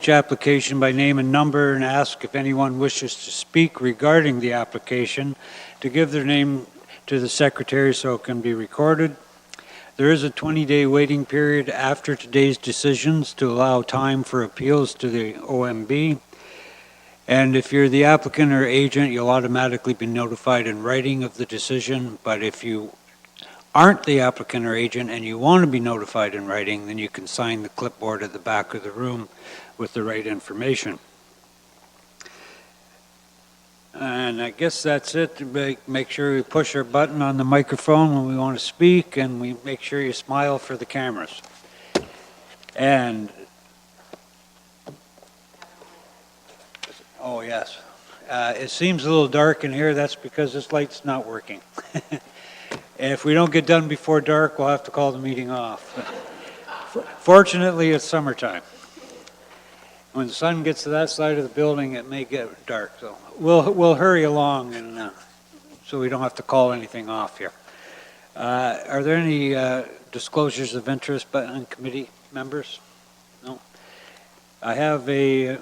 each application by name and number and ask if anyone wishes to speak regarding the application to give their name to the secretary so it can be recorded. There is a 20-day waiting period after today's decisions to allow time for appeals to the OMB. And if you're the applicant or agent, you'll automatically be notified in writing of the decision. But if you aren't the applicant or agent and you want to be notified in writing, then you can sign the clipboard at the back of the room with the right information. And I guess that's it. Make sure we push our button on the microphone when we want to speak, and we make sure you smile for the cameras. And, oh yes, it seems a little dark in here. That's because this light's not working. And if we don't get done before dark, we'll have to call the meeting off. Fortunately, it's summertime. When the sun gets to that side of the building, it may get dark. So we'll hurry along, and so we don't have to call anything off here. Are there any disclosures of interest on committee members? No. I have a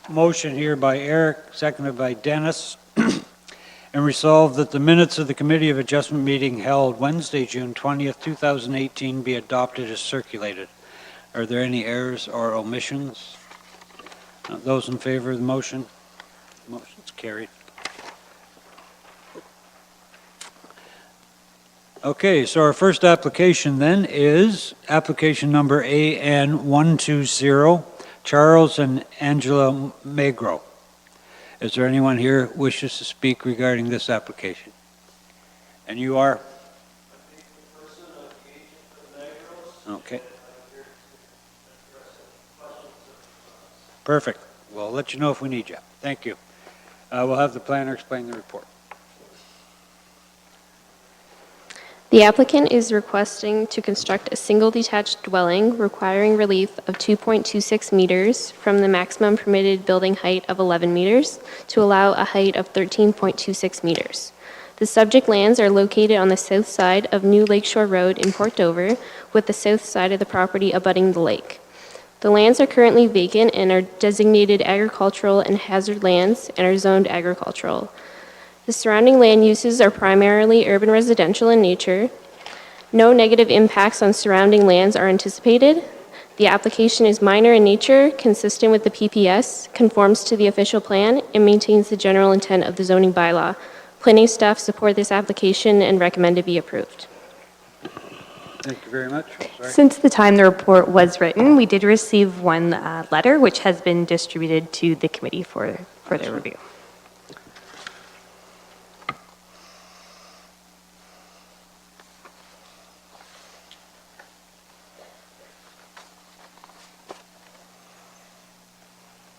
motion here by Eric, seconded by Dennis, and resolved that the minutes of the Committee of Adjustment meeting held Wednesday, June 20th, 2018 be adopted as circulated. Are there any errors or omissions? Those in favor of the motion? Motion's carried. Okay, so our first application then is application number AN120, Charles and Angela Magro. Is there anyone here who wishes to speak regarding this application? And you are? Okay. Perfect. We'll let you know if we need you. Thank you. We'll have the planner explain the report. The applicant is requesting to construct a single detached dwelling requiring relief of 2.26 meters from the maximum permitted building height of 11 meters to allow a height of 13.26 meters. The subject lands are located on the south side of New Lakeshore Road in Port Dover, with the south side of the property abutting the lake. The lands are currently vacant and are designated agricultural and hazard lands and are zoned agricultural. The surrounding land uses are primarily urban residential in nature. No negative impacts on surrounding lands are anticipated. The application is minor in nature, consistent with the PPS, conforms to the official plan, and maintains the general intent of the zoning bylaw. Planning staff support this application and recommend it be approved. Thank you very much. Sorry. Since the time the report was written, we did receive one letter which has been distributed to the committee for further review.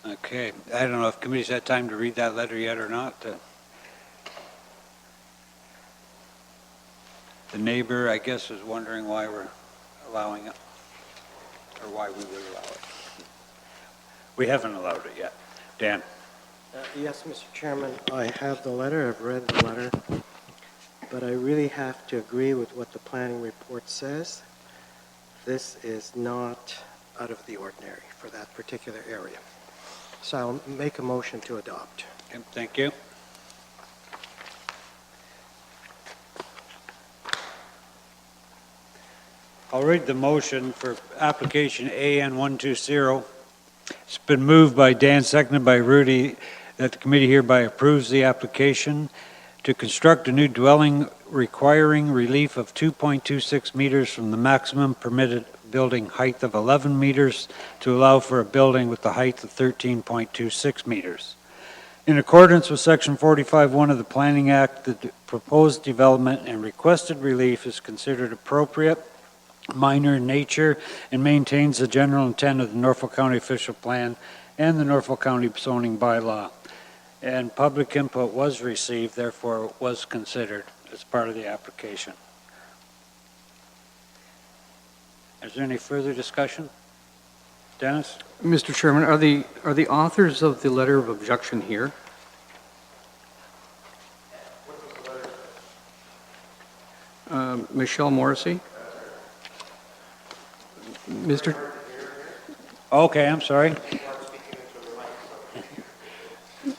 Okay. I don't know if committee's had time to read that letter yet or not. The neighbor, I guess, is wondering why we're allowing it, or why we would allow it. We haven't allowed it yet. Dan? Yes, Mr. Chairman, I have the letter, I've read the letter, but I really have to agree with what the planning report says. This is not out of the ordinary for that particular area. So I'll make a motion to adopt. Okay, thank you. I'll read the motion for application AN120. It's been moved by Dan, seconded by Rudy, that the committee hereby approves the application to construct a new dwelling requiring relief of 2.26 meters from the maximum permitted building height of 11 meters to allow for a building with the height of 13.26 meters. In accordance with Section 45(1) of the Planning Act, the proposed development and requested relief is considered appropriate, minor in nature, and maintains the general intent of the Norfolk County Official Plan and the Norfolk County Zoning Bylaw. And public input was received, therefore it was considered as part of the application. Is there any further discussion? Dennis? Mr. Chairman, are the authors of the letter of objection here? Michelle Morrissey? Mr. Okay, I'm sorry.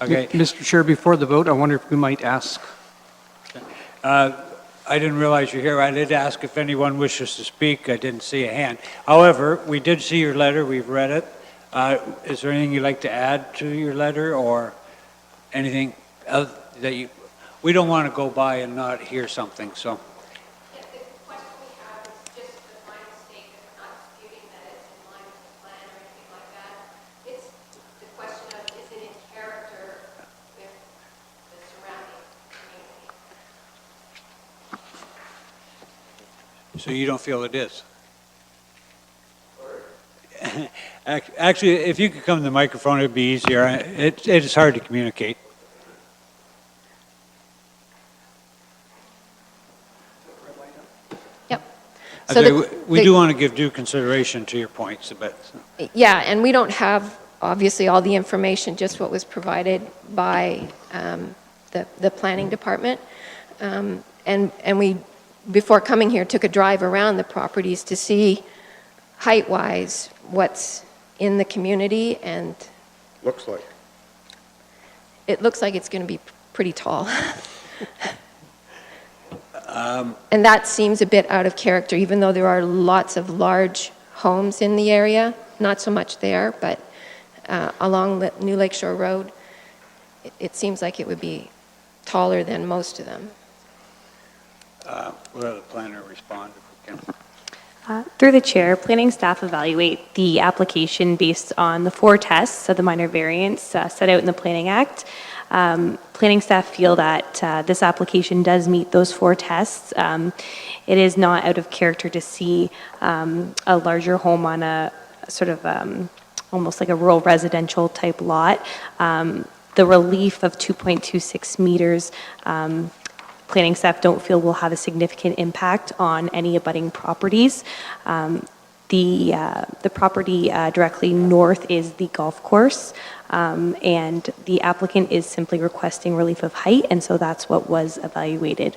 Okay. Mr. Chair, before the vote, I wonder if we might ask, I didn't realize you're here. I did ask if anyone wishes to speak. I didn't see a hand. However, we did see your letter. We've read it. Is there anything you'd like to add to your letter or anything else that you, we don't want to go by and not hear something, so. Yeah, the question we have is just the final statement. We're not disputing that it's in line with the plan or anything like that. It's the question of, is it in character with the surrounding community? So you don't feel it is? Actually, if you could come to the microphone, it'd be easier. It is hard to communicate. Yep. I So say we do want to give due consideration to your points, but yeah, and we don't have, obviously, all the information, just what was provided by the planning department. And we, before coming here, took a drive around the properties to see height-wise what's in the community, and Looks like. it looks like it's going to be pretty tall. And that seems a bit out of character, even though there are lots of large homes in the area, not so much there, but along the New Lake Shore Road, it seems like it would be taller than most of them. we'll have the planner respond if we can. Through the chair, planning staff evaluate the application based on the 4 tests of the minor variance set out in the Planning Act. Planning staff feel that this application does meet those 4 tests. It is not out of character to see a larger home on a sort of almost like a rural residential type lot. The relief of 2.26 meters planning staff don't feel will have a significant impact on any abutting properties. The property directly north is the golf course, and the applicant is simply requesting relief of height, and so that's what was evaluated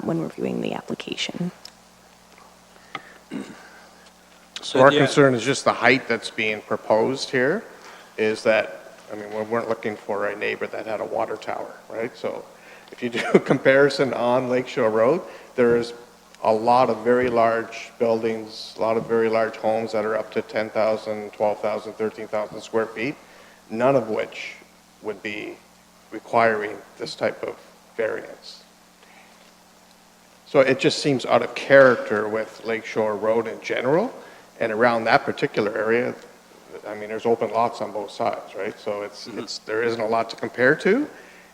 when reviewing the application. So our Yeah. concern is just the height that's being proposed here, is that, I mean, we weren't looking for a neighbor that had a water tower, right? So if you do a comparison on Lakeshore Road, there's a lot of very large buildings, a lot of very large homes that are up to 10,000, 12,000, 13,000 square feet, none of which would be requiring this type of variance. So it just seems out of character with Lakeshore Road in general, and around that particular area, I mean, there's open lots on both sides, right? So there isn't a lot to compare to.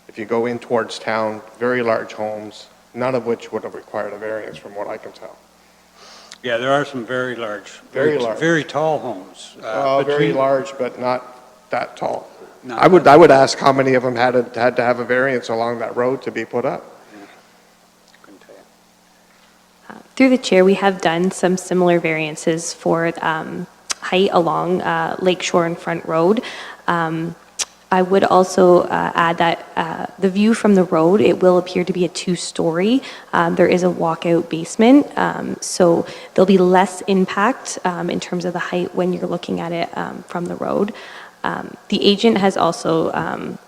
If you go in towards town, very large homes, none of which would have required a variance from what I can tell. Yeah, there are some very large. Very large. Very tall homes. Very large, but not that tall. No. I would ask how many of them had to have a variance along that road to be put up. Couldn't tell you. Through the chair, we have done some similar variances for height along Lakeshore and Front Road. I would also add that the view from the road, it will appear to be a 2-story. There is a walkout basement, so there'll be less impact in terms of the height when you're looking at it from the road. The agent has also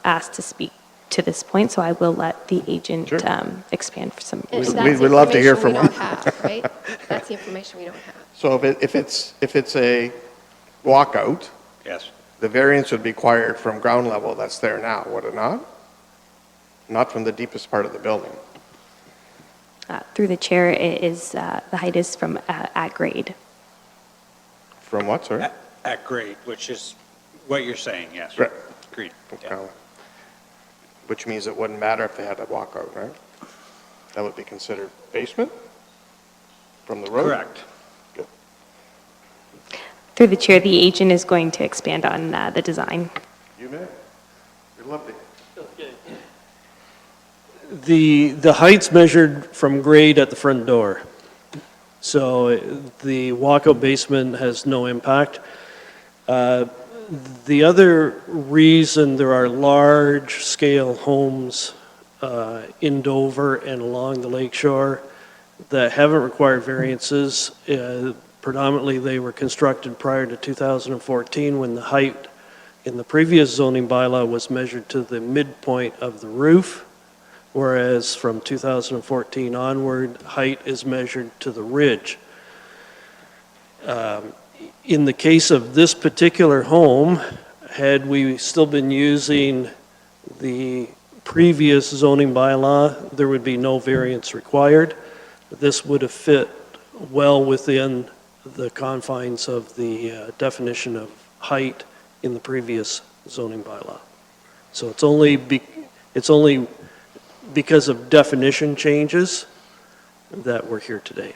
asked to speak to this point, so I will let the agent Sure. expand for some. And We'd that's love to hear information from we don't have, right? That's the information we don't have. So if it's a walkout, Yes. the variance would be required from ground level that's there now, would it not? Not from the deepest part of the building. Through the chair, it is the height is from at grade. From what, sorry? At grade, which is what you're saying, yes. Right. Agreed. Yeah. Okay. Which means it wouldn't matter if they had a walkout, right? That would be considered basement from the road? Correct. Good. Through the chair, the agent is going to expand on the design. You may. We'd love to. The height's measured from grade at the front door. So the walkout basement has no impact. The other reason there are large-scale homes in Dover and along the lakeshore that haven't required variances, predominantly they were constructed prior to 2014 when the height in the previous zoning bylaw was measured to the midpoint of the roof, whereas from 2014 onward, height is measured to the ridge. In the case of this particular home, had we still been using the previous zoning bylaw, there would be no variance required. This would have fit well within the confines of the definition of height in the previous zoning bylaw. So it's only because of definition changes that we're here today.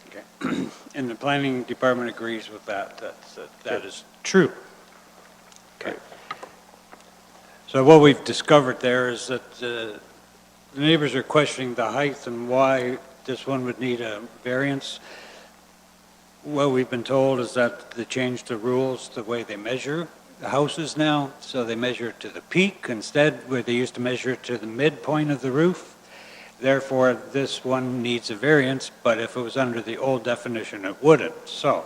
Okay. And the planning department agrees with that, that is true. Okay. So what we've discovered there is that the neighbors are questioning the height and why this one would need a variance. What we've been told is that they changed the rules, the way they measure the houses now, so they measure it to the peak instead, where they used to measure it to the midpoint of the roof. Therefore, this one needs a variance, but if it was under the old definition, it wouldn't. So,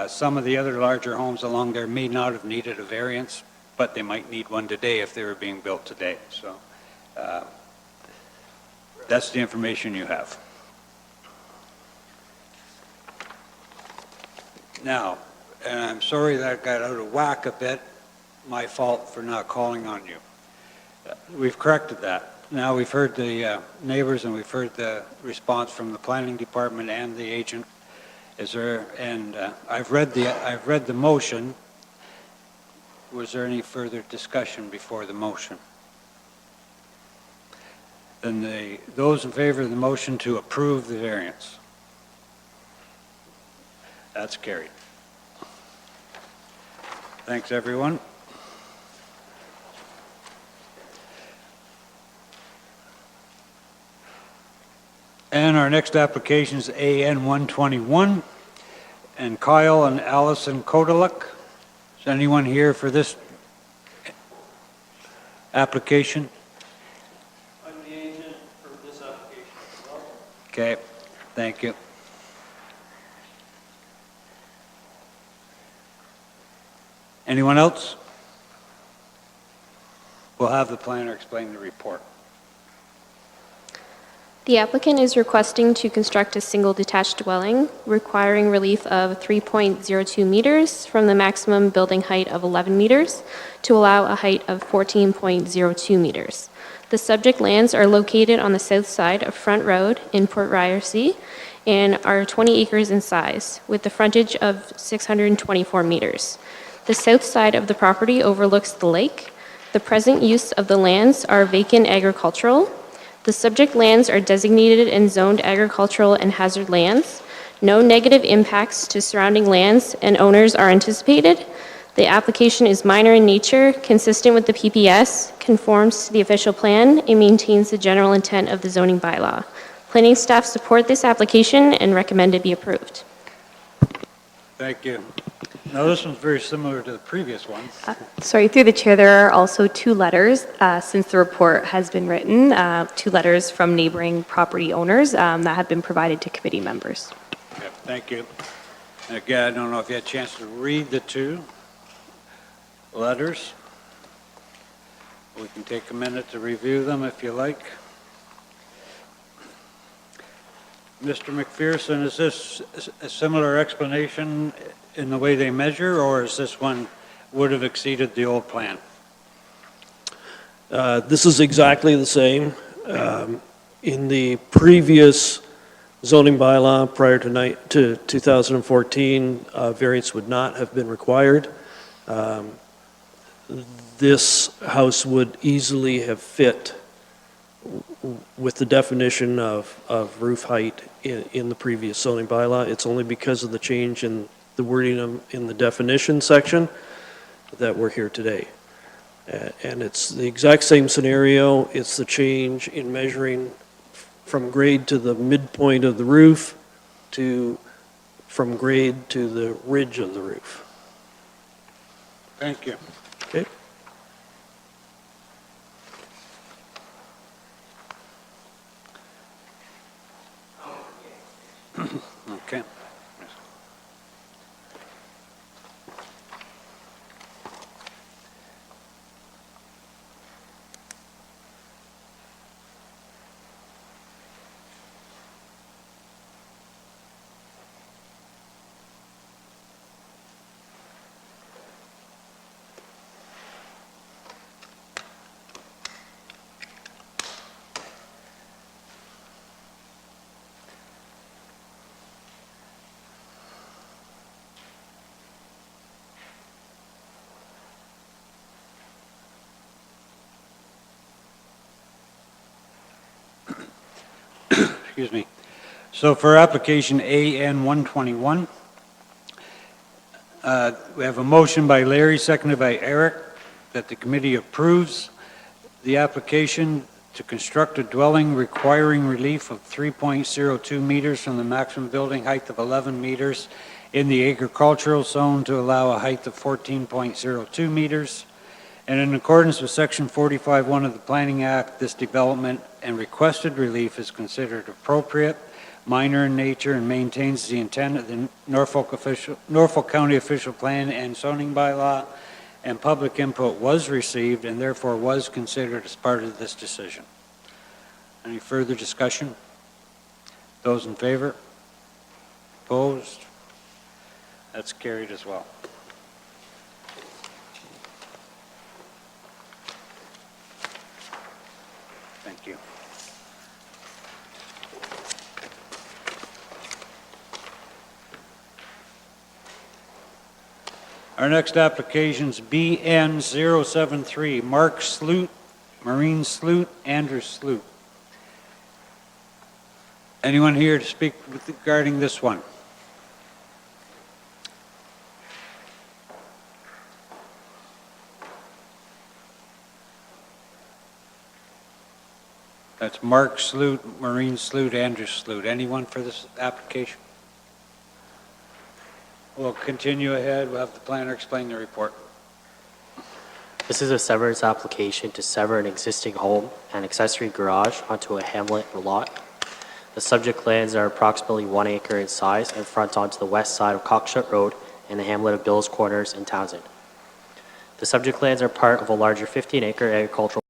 some of the other larger homes along there may not have needed a variance, but they might need one today if they were being built today. So, that's the information you have. Now, and I'm sorry that got out of whack a bit, my fault for not calling on you. We've corrected that. Now we've heard the neighbors and we've heard the response from the planning department and the agent. Is there, and I've read the motion. Was there any further discussion before the motion? Then those in favor of the motion to approve the variance. That's carried. Thanks, everyone. And our next application is AN 121, and Kyle and Allison Kodaluk. Is anyone here for this application? I'm the agent for this application as well. Okay, thank you. Anyone else? We'll have the planner explain the report. The applicant is requesting to construct a single detached dwelling requiring relief of 3.02 meters from the maximum building height of 11 meters to allow a height of 14.02 meters. The subject lands are located on the south side of Front Road in Port Ryerson and are 20 acres in size with the frontage of 624 meters. The south side of the property overlooks the lake. The present use of the lands are vacant agricultural. The subject lands are designated and zoned agricultural and hazard lands. No negative impacts to surrounding lands and owners are anticipated. The application is minor in nature, consistent with the PPS, conforms to the official plan, and maintains the general intent of the zoning bylaw. Planning staff support this application and recommend it be approved. Thank you. Now, this one's very similar to the previous one. Sorry, through the chair, there are also two letters since the report has been written, two letters from neighboring property owners that have been provided to committee members. Okay, thank you. And again, I don't know if you had a chance to read the two letters. We can take a minute to review them if you like. Mr. McPherson, is this a similar explanation in the way they measure, or is this one would have exceeded the old plan? This is exactly the same. In the previous zoning bylaw prior to 2014, variance would not have been required. This house would easily have fit with the definition of roof height in the previous zoning bylaw. It's only because of the change in the wording in the definition section that we're here today. And it's the exact same scenario. It's the change in measuring from grade to the midpoint of the roof to from grade to the ridge of the roof. Thank you. Okay. excuse me. So for application AN 121, we have a motion by Larry, seconded by Eric, that the committee approves the application to construct a dwelling requiring relief of 3.02 meters from the maximum building height of 11 meters in the agricultural zone to allow a height of 14.02 meters. And in accordance with Section 45(1) of the Planning Act, this development and requested relief is considered appropriate, minor in nature, and maintains the intent of the Norfolk County Official Plan and Zoning Bylaw, and public input was received and therefore was considered as part of this decision. Any further discussion? Those in favor? Opposed? That's carried as well. Thank you. Our next application is BN 073, Mark Sloot, Marine Sloot, Andrew Sloot. Anyone here to speak regarding this one? That's Mark Sloot, Marine Sloot, Andrew Sloot. Anyone for this application? We'll continue ahead. We'll have the planner explain the report. This is a severance application to sever an existing home and accessory garage onto a hamlet lot. The subject lands are approximately 1 acre in size and front onto the west side of Cockshut Road in the hamlet of Bills Corners in Townsend. The subject lands are part of a larger 15-acre agricultural